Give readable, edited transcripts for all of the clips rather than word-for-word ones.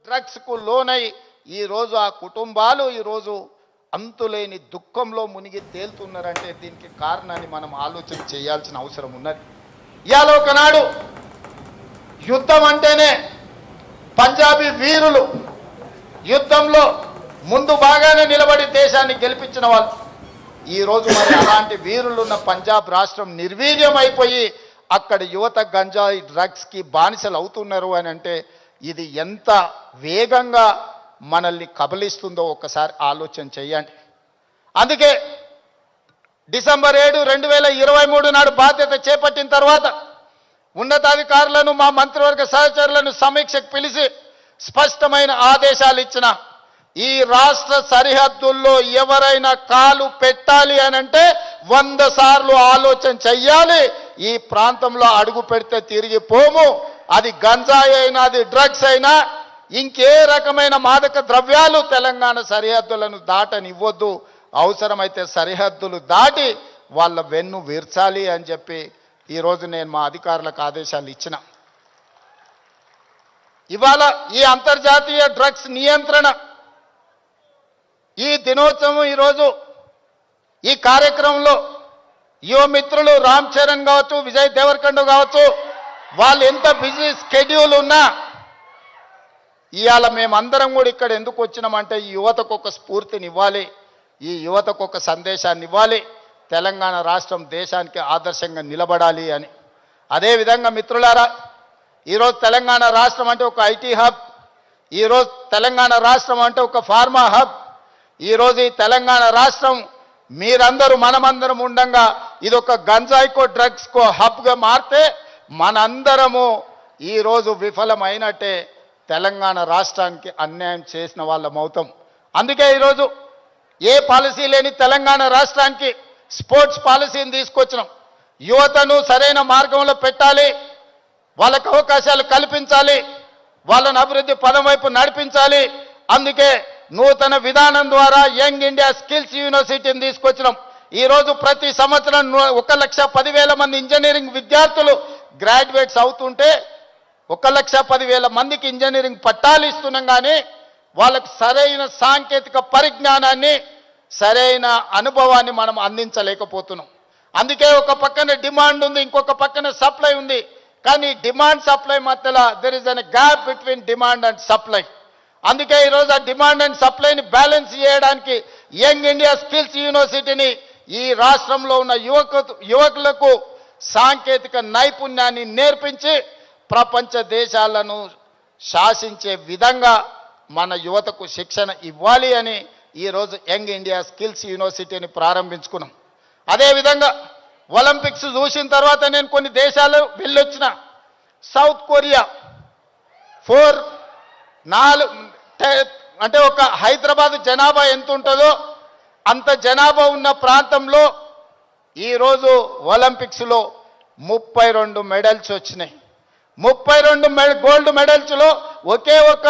డ్రగ్స్కు లోనై ఈరోజు ఆ కుటుంబాలు ఈరోజు అంతులేని దుఃఖంలో మునిగి తేలుతున్నారంటే దీనికి కారణాన్ని మనం ఆలోచన చేయాల్సిన అవసరం ఉన్నది. ఇవాళ ఒకనాడు యుద్ధం అంటేనే పంజాబీ వీరులు యుద్ధంలో ముందు బాగానే నిలబడి దేశాన్ని గెలిపించిన వాళ్ళు ఈరోజు మరి అలాంటి వీరులున్న పంజాబ్ రాష్ట్రం నిర్వీర్యం అయిపోయి అక్కడ యువత గంజాయి డ్రగ్స్కి బానిసలు అవుతున్నారు అని అంటే ఇది ఎంత వేగంగా మనల్ని కబలిస్తుందో ఒక్కసారి ఆలోచన చేయండి. అందుకే డిసెంబర్ 7, 2023 నాడు బాధ్యత చేపట్టిన తర్వాత ఉన్నతాధికారులను మా మంత్రివర్గ సహచరులను సమీక్షకు పిలిచి స్పష్టమైన ఆదేశాలు ఇచ్చిన ఈ రాష్ట్ర సరిహద్దుల్లో ఎవరైనా కాలు పెట్టాలి అని అంటే 100 సార్లు ఆలోచన చెయ్యాలి. ఈ ప్రాంతంలో అడుగు పెడితే తిరిగి పోము. అది గంజాయి అయినా అది డ్రగ్స్ అయినా ఇంకే రకమైన మాదక ద్రవ్యాలు తెలంగాణ సరిహద్దులను దాటనివ్వద్దు. అవసరమైతే సరిహద్దులు దాటి వాళ్ళ వెన్ను విర్చాలి అని చెప్పి ఈరోజు నేను మా అధికారులకు ఆదేశాలు ఇచ్చిన. ఇవాళ ఈ అంతర్జాతీయ డ్రగ్స్ నియంత్రణ ఈ దినోత్సవం ఈరోజు ఈ కార్యక్రమంలో యువ మిత్రులు రామ్ చరణ్ కావచ్చు, విజయ్ దేవరకొండ కావచ్చు, వాళ్ళు ఎంత బిజీ స్కెడ్యూల్ ఉన్నా ఇవాళ మేమందరం కూడా ఇక్కడ ఎందుకు వచ్చినామంటే ఈ యువతకు ఒక స్ఫూర్తిని ఇవ్వాలి, ఈ యువతకు ఒక సందేశాన్ని ఇవ్వాలి, తెలంగాణ రాష్ట్రం దేశానికి ఆదర్శంగా నిలబడాలి అని. అదేవిధంగా మిత్రులారా, ఈరోజు తెలంగాణ రాష్ట్రం అంటే ఒక ఐటీ హబ్, ఈరోజు తెలంగాణ రాష్ట్రం అంటే ఒక ఫార్మా హబ్. ఈరోజు ఈ తెలంగాణ రాష్ట్రం మీరందరూ మనమందరం ఉండంగా ఇది ఒక గంజాయికో డ్రగ్స్కో హబ్గా మారితే మనందరము ఈరోజు విఫలమైనట్టే, తెలంగాణ రాష్ట్రానికి అన్యాయం చేసిన వాళ్ళం అవుతాం. అందుకే ఈరోజు ఏ పాలసీ లేని తెలంగాణ రాష్ట్రానికి స్పోర్ట్స్ పాలసీని తీసుకొచ్చినాం. యువతను సరైన మార్గంలో పెట్టాలి, వాళ్ళకు అవకాశాలు కల్పించాలి, వాళ్ళను అభివృద్ధి పదం వైపు నడిపించాలి. అందుకే నూతన విధానం ద్వారా యంగ్ ఇండియా స్కిల్స్ యూనివర్సిటీని తీసుకొచ్చినాం. ఈరోజు ప్రతి సంవత్సరం 1,10,000 మంది ఇంజనీరింగ్ విద్యార్థులు గ్రాడ్యుయేట్స్ అవుతుంటే 1,10,000 మందికి ఇంజనీరింగ్ పట్టాలు ఇస్తున్నాం. కానీ వాళ్ళకు సరైన సాంకేతిక పరిజ్ఞానాన్ని సరైన అనుభవాన్ని మనం అందించలేకపోతున్నాం. అందుకే ఒక పక్కన డిమాండ్ ఉంది, ఇంకొక పక్కన సప్లై ఉంది. కానీ డిమాండ్ సప్లై మధ్యలో there is an gap between demand and supply. అందుకే ఈరోజు ఆ డిమాండ్ అండ్ సప్లైని బ్యాలెన్స్ చేయడానికి యంగ్ ఇండియా స్కిల్స్ యూనివర్సిటీని ఈ రాష్ట్రంలో ఉన్న యువకులకు సాంకేతిక నైపుణ్యాన్ని నేర్పించి ప్రపంచ దేశాలను శాసించే విధంగా మన యువతకు శిక్షణ ఇవ్వాలి అని ఈరోజు యంగ్ ఇండియా స్కిల్స్ యూనివర్సిటీని ప్రారంభించుకున్నాం. అదేవిధంగా ఒలింపిక్స్ చూసిన తర్వాత నేను కొన్ని దేశాలు వెళ్ళొచ్చిన. సౌత్ కొరియా 4 అంటే ఒక హైదరాబాద్ జనాభా ఎంత ఉంటుందో అంత జనాభా ఉన్న ప్రాంతంలో ఈరోజు ఒలింపిక్స్లో 32 మెడల్స్ వచ్చినాయి. 32 గోల్డ్ మెడల్స్లో ఒకే ఒక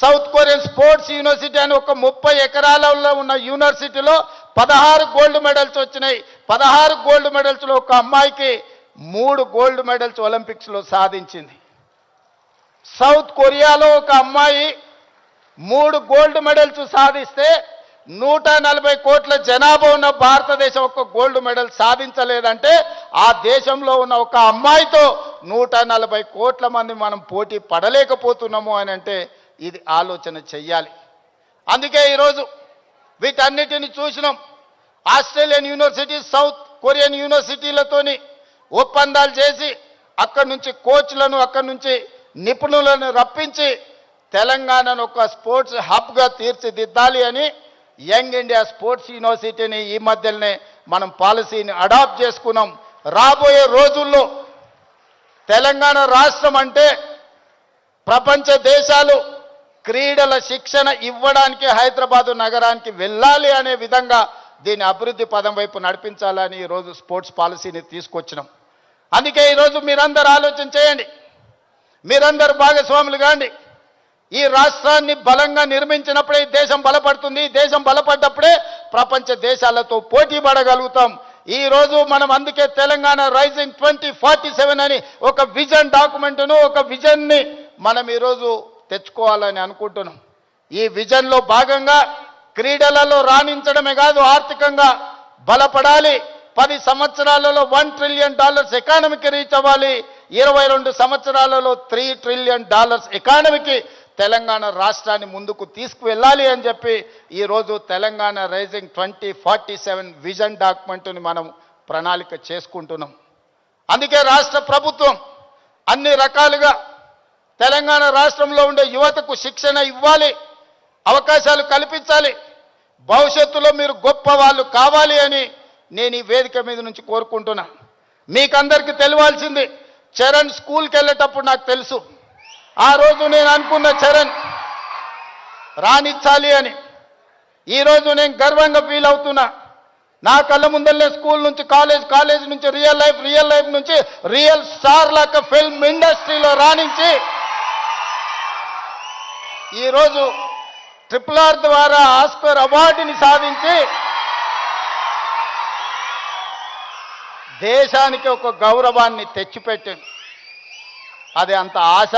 సౌత్ కొరియన్ స్పోర్ట్స్ యూనివర్సిటీ అని ఒక 30 ఎకరాలలో ఉన్న యూనివర్సిటీలో 16 గోల్డ్ మెడల్స్ వచ్చినాయి. 16 గోల్డ్ మెడల్స్లో ఒక అమ్మాయికి 3 గోల్డ్ మెడల్స్ ఒలింపిక్స్లో సాధించింది. సౌత్ కొరియాలో ఒక అమ్మాయి 3 గోల్డ్ మెడల్స్ సాధిస్తే 140 కోట్ల జనాభా ఉన్న భారతదేశం ఒక గోల్డ్ మెడల్ సాధించలేదంటే ఆ దేశంలో ఉన్న ఒక అమ్మాయితో 140 కోట్ల మంది మనం పోటీ పడలేకపోతున్నాము అని అంటే ఇది ఆలోచన చెయ్యాలి. అందుకే ఈరోజు వీటన్నిటిని చూసినాం. ఆస్ట్రేలియన్ యూనివర్సిటీ, సౌత్ కొరియన్ యూనివర్సిటీలతోని ఒప్పందాలు చేసి అక్కడి నుంచి కోచ్లను, అక్కడి నుంచి నిపుణులను రప్పించి తెలంగాణను ఒక స్పోర్ట్స్ హబ్గా తీర్చిదిద్దాలి అని యంగ్ ఇండియా స్పోర్ట్స్ యూనివర్సిటీని ఈ మధ్యలోనే మనం పాలసీని అడాప్ట్ చేసుకున్నాం. రాబోయే రోజుల్లో తెలంగాణ రాష్ట్రం అంటే ప్రపంచ దేశాలు క్రీడల శిక్షణ ఇవ్వడానికి హైదరాబాదు నగరానికి వెళ్ళాలి అనే విధంగా దీని అభివృద్ధి పదం వైపు నడిపించాలని ఈరోజు స్పోర్ట్స్ పాలసీని తీసుకొచ్చినాం. అందుకే ఈరోజు మీరందరూ ఆలోచన చేయండి, మీరందరూ భాగస్వాములు కాండి. ఈ రాష్ట్రాన్ని బలంగా నిర్మించినప్పుడే ఈ దేశం బలపడుతుంది. ఈ దేశం బలపడ్డప్పుడే ప్రపంచ దేశాలతో పోటీ పడగలుగుతాం. ఈ రోజు మనం అందుకే తెలంగాణ రైజింగ్ 2047 అని ఒక విజన్ డాక్యుమెంట్ను, ఒక విజన్ని మనం ఈరోజు తెచ్చుకోవాలని అనుకుంటున్నాం. ఈ విజన్లో భాగంగా క్రీడలలో రాణించడమే కాదు, ఆర్థికంగా బలపడాలి. 10 సంవత్సరాలలో $1 ట్రిలియన్ ఎకానమీకి రీచ్ అవ్వాలి. 22 సంవత్సరాలలో $3 ట్రిలియన్ ఎకానమీకి తెలంగాణ రాష్ట్రాన్ని ముందుకు తీసుకువెళ్ళాలి అని చెప్పి ఈరోజు తెలంగాణ రైజింగ్ 2047 విజన్ డాక్యుమెంట్ని మనం ప్రణాళిక చేసుకుంటున్నాం. అందుకే రాష్ట్ర ప్రభుత్వం అన్ని రకాలుగా తెలంగాణ రాష్ట్రంలో ఉండే యువతకు శిక్షణ ఇవ్వాలి, అవకాశాలు కల్పించాలి. భవిష్యత్తులో మీరు గొప్ప వాళ్ళు కావాలి అని నేను ఈ వేదిక మీద నుంచి కోరుకుంటున్నా. మీకందరికీ తెలియాల్సింది, చరణ్ స్కూల్కి వెళ్ళేటప్పుడు నాకు తెలుసు, ఆ రోజు నేను అనుకున్న చరణ్ రాణించాలి అని. ఈరోజు నేను గర్వంగా ఫీల్ అవుతున్నా. నా కళ్ళ ముందల్లే స్కూల్ నుంచి కాలేజ్ నుంచి రియల్ లైఫ్ నుంచి రియల్ స్టార్ లాగా ఫిల్మ్ ఇండస్ట్రీలో రాణించి ఈరోజు RRR ద్వారా ఆస్కర్ అవార్డుని సాధించి దేశానికి ఒక గౌరవాన్ని తెచ్చిపెట్టింది. అది అంత ఆశ